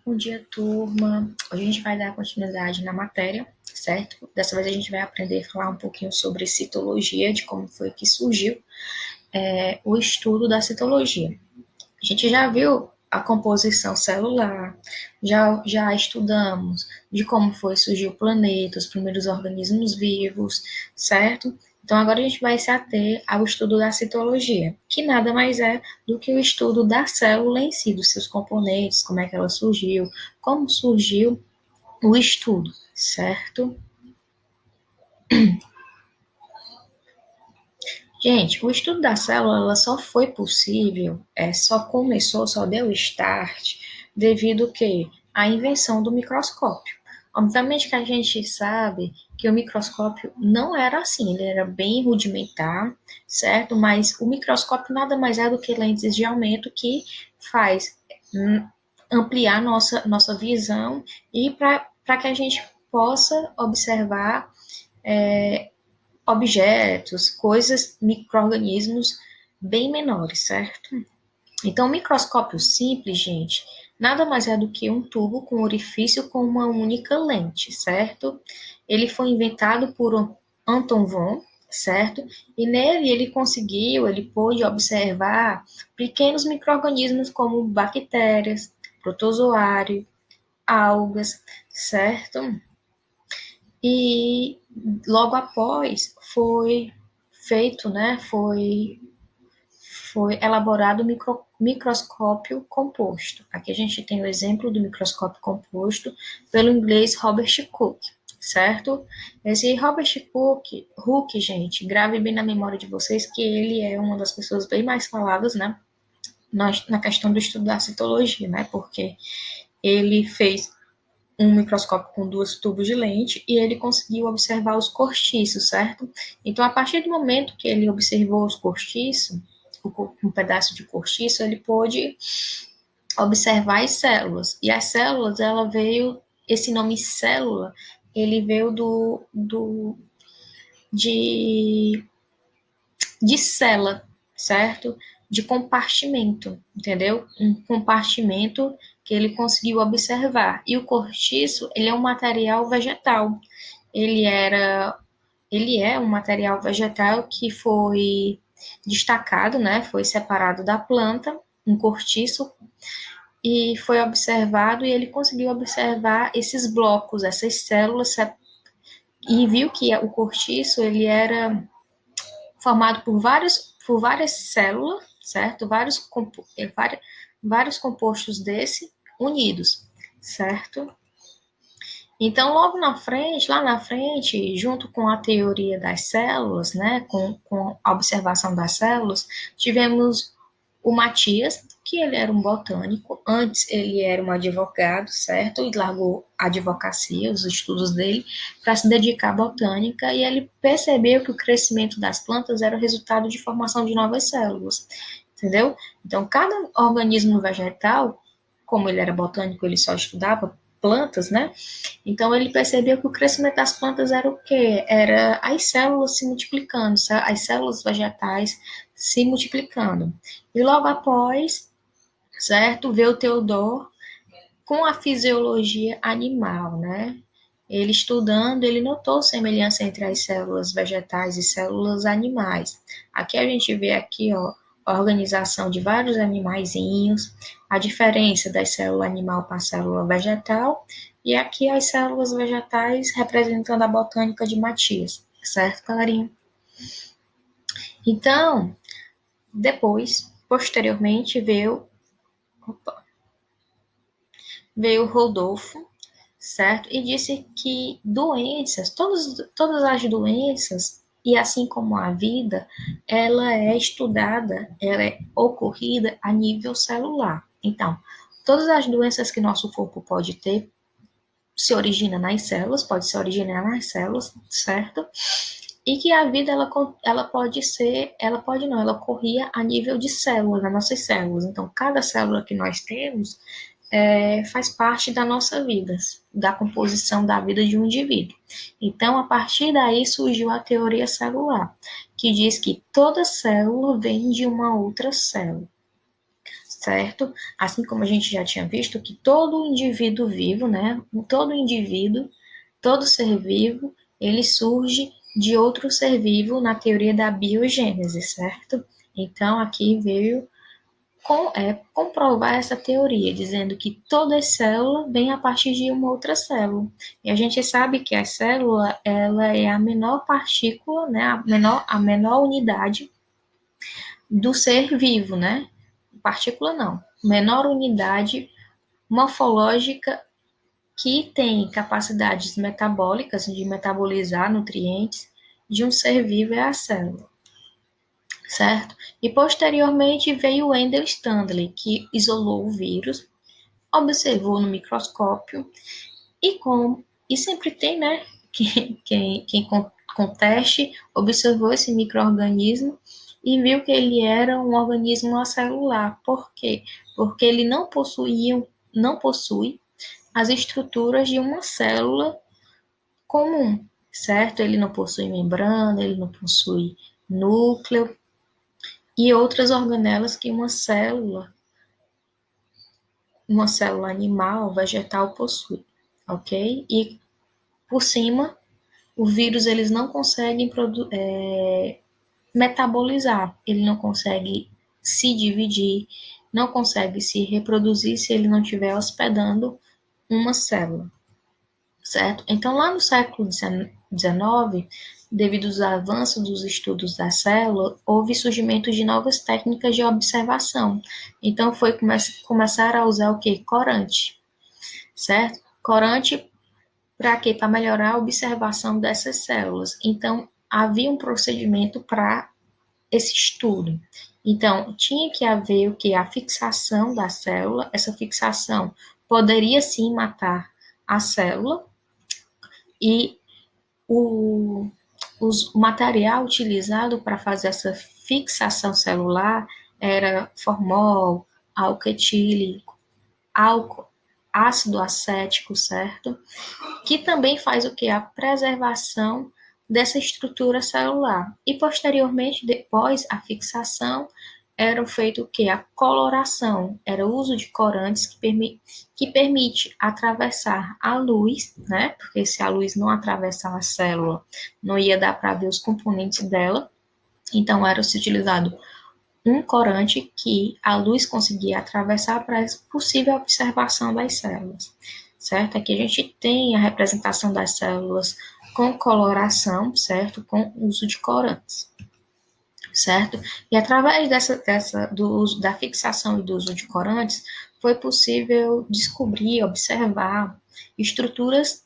Bom dia, turma. Hoje a gente vai dar continuidade na matéria, certo? Dessa vez a gente vai aprender a falar um pouquinho sobre citologia, de como foi que surgiu o estudo da citologia. A gente já viu a composição celular, já estudamos de como foi surgir o planeta, os primeiros organismos vivos, certo? Então agora a gente vai se ater ao estudo da citologia, que nada mais é do que o estudo da célula em si, dos seus componentes, como é que ela surgiu, como surgiu o estudo, certo? Gente, o estudo da célula ela só foi possível, só deu start devido que à invenção do microscópio. Obviamente que a gente sabe que o microscópio não era assim, ele era bem rudimentar, certo? Mas o microscópio nada mais é do que lentes de aumento que faz ampliar nossa visão e para que a gente possa observar objetos, coisas, micro-organismos bem menores, certo? Então, o microscópio simples, gente, nada mais é do que um tubo com orifício com uma única lente, certo? Ele foi inventado por Anton von, certo? E nele ele pôde observar pequenos micro-organismos como bactérias, protozoário, algas, certo? E logo após foi feito, né, foi elaborado o microscópio composto. Aqui a gente tem o exemplo do microscópio composto pelo inglês Robert Hooke, certo? Esse Robert Hooke, gente, grave bem na memória de vocês que ele é uma das pessoas bem mais faladas, né, na questão do estudo da citologia, né, porque ele fez um microscópio com duas tubos de lente e ele conseguiu observar os cortiços, certo? Então, a partir do momento que ele observou os cortiços, um pedaço de cortiço, ele pôde observar as células. E as células, esse nome célula, ele veio de, de cela, certo? De compartimento, entendeu? Um compartimento que ele conseguiu observar. E o cortiço, ele é um material vegetal. Ele era, ele é um material vegetal que foi destacado, né? Foi separado da planta, um cortiço, e foi observado e ele conseguiu observar esses blocos, essas células, e viu que o cortiço ele era formado por várias células, certo? Vários compostos desse unidos, certo? Então, lá na frente, junto com a teoria das células, né, com a observação das células, tivemos o Matias, que ele era um botânico, antes ele era um advogado, certo? E largou a advocacia, os estudos dele, para se dedicar à botânica, e ele percebeu que o crescimento das plantas era o resultado de formação de novas células, entendeu? Então, cada organismo vegetal, como ele era botânico, ele só estudava plantas, né? Então ele percebeu que o crescimento das plantas era o quê? Era as células se multiplicando, as células vegetais se multiplicando. E logo após, certo, veio o Theodor com a fisiologia animal, né? Ele estudando, ele notou semelhança entre as células vegetais e células animais. Aqui a gente vê aqui, ó, a organização de vários animaizinhos, a diferença da célula animal para a célula vegetal, e aqui as células vegetais representando a botânica de Matias, certo, galerinha? Então, posteriormente, veio Rodolfo, certo? E disse que todas as doenças, e assim como a vida, ela é estudada, ela é ocorrida a nível celular. Então, todas as doenças que nosso corpo pode ter se originam nas células, pode se originar nas células, certo? E que a vida ela pode ser, ela pode não, ela ocorria a nível de células, nas nossas células. Então, cada célula que nós temos faz parte da nossa vida, da composição da vida de um indivíduo. Então, a partir daí surgiu a teoria celular, que diz que toda célula vem de uma outra célula, certo? Assim como a gente já tinha visto que todo indivíduo vivo, né? Todo ser vivo, ele surge de outro ser vivo na teoria da biogênese, certo? Então, aqui veio comprovar essa teoria, dizendo que toda célula vem a partir de uma outra célula. E a gente sabe que a célula, ela é a menor partícula, né, a menor unidade do ser vivo, né? Partícula não. Menor unidade morfológica que tem capacidades metabólicas de metabolizar nutrientes de um ser vivo é a célula, certo? E posteriormente veio o Wendell Stanley, que isolou o vírus, observou no microscópio e sempre tem, né? Quem conteste observou esse microorganismo e viu que ele era um organismo acelular. Por quê? Porque ele não possui as estruturas de uma célula comum, certo? Ele não possui membrana, ele não possui núcleo e outras organelas que uma célula animal, vegetal possui, ok? E por cima, o vírus eles não conseguem metabolizar, ele não consegue se dividir, não consegue se reproduzir se ele não estiver hospedando uma célula, certo? Então, lá no século XIX, devido aos avanços dos estudos da célula, houve surgimento de novas técnicas de observação. Então, foi começar a usar o quê? Corante, certo? Corante para quê? Para melhorar a observação dessas células. Então, havia um procedimento para esse estudo. Então, tinha que haver o que? A fixação da célula. Essa fixação poderia sim matar a célula e o, o material utilizado para fazer essa fixação celular era formol, álcool etílico, álcool, ácido acético, certo? Que também faz o que? A preservação dessa estrutura celular. E posteriormente, depois a fixação, era feito o que? A coloração, era o uso de corantes que permite atravessar a luz, né? Porque se a luz não atravessar a célula, não ia dar para ver os componentes dela. Então, era se utilizado um corante que a luz conseguia atravessar para a possível observação das células, certo? Aqui a gente tem a representação das células com coloração, certo? Com uso de corantes, certo? E através do uso, da fixação e do uso de corantes, foi possível descobrir, observar estruturas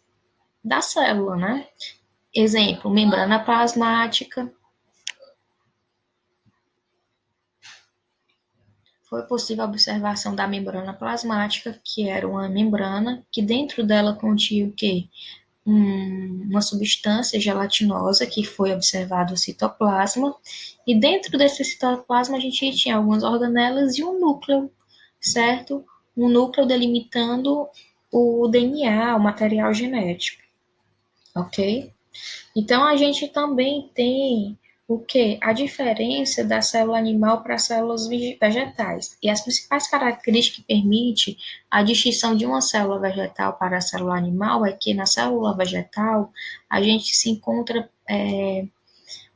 da célula, né? Exemplo, membrana plasmática. Foi possível a observação da membrana plasmática, que era uma membrana que dentro dela continha o quê? Uma substância gelatinosa que foi observado o citoplasma, e dentro desse citoplasma a gente tinha algumas organelas e um núcleo, certo? Um núcleo delimitando o DNA, o material genético, ok? Então, a gente também tem o que? A diferença da célula animal para as células vegetais. E as principais características que permitem a distinção de uma célula vegetal para a célula animal é que na célula vegetal a gente se encontra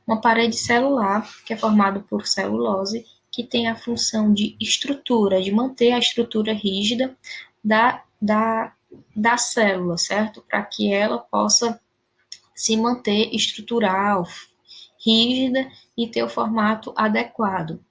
uma parede celular, que é formada por celulose, que tem a função de estrutura, de manter a estrutura rígida da célula, certo? Para que ela possa se manter estrutural, rígida e ter o formato adequado.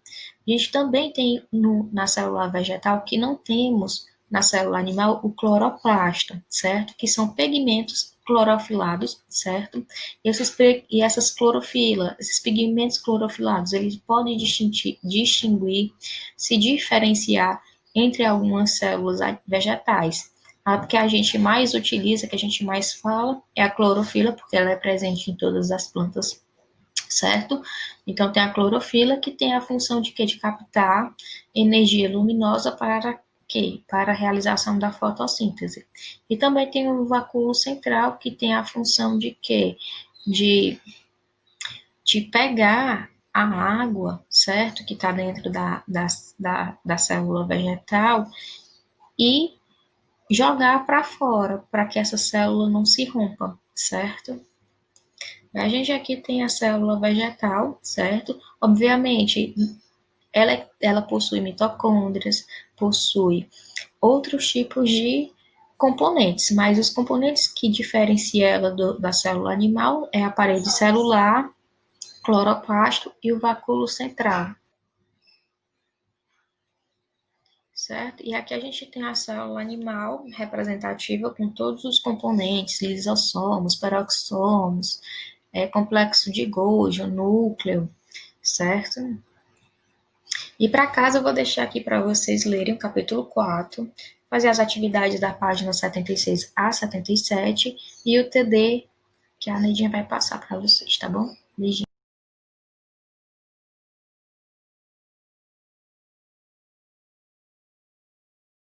A gente também tem na célula vegetal que não temos na célula animal o cloroplasto, certo? Que são pigmentos clorofilados, certo? E essas clorofilas, esses pigmentos clorofilados, eles podem distinguir, se diferenciar entre algumas células vegetais. A que a gente mais utiliza, que a gente mais fala, é a clorofila, porque ela é presente em todas as plantas, certo? Então, tem a clorofila, que tem a função de quê? De captar energia luminosa para quê? Para a realização da fotossíntese. E também tem o vacúolo central, que tem a função de quê? De pegar a água, certo? Que está dentro da célula vegetal e jogar para fora, para que essa célula não se rompa, certo? A gente aqui tem a célula vegetal, certo? Obviamente, ela possui mitocôndrias, possui outros tipos de componentes, mas os componentes que diferenciam ela da célula animal é a parede celular, cloroplasto e o vacúolo central, certo? E aqui a gente tem a célula animal representativa com todos os componentes, lisossomos, peroxissomos, complexo de Golgi, núcleo, certo? E para casa eu vou deixar aqui para vocês lerem o capítulo 4, fazer as atividades da página 76 a 77 e o TD que a Neidinha vai passar para vocês, tá bom? Beijinho.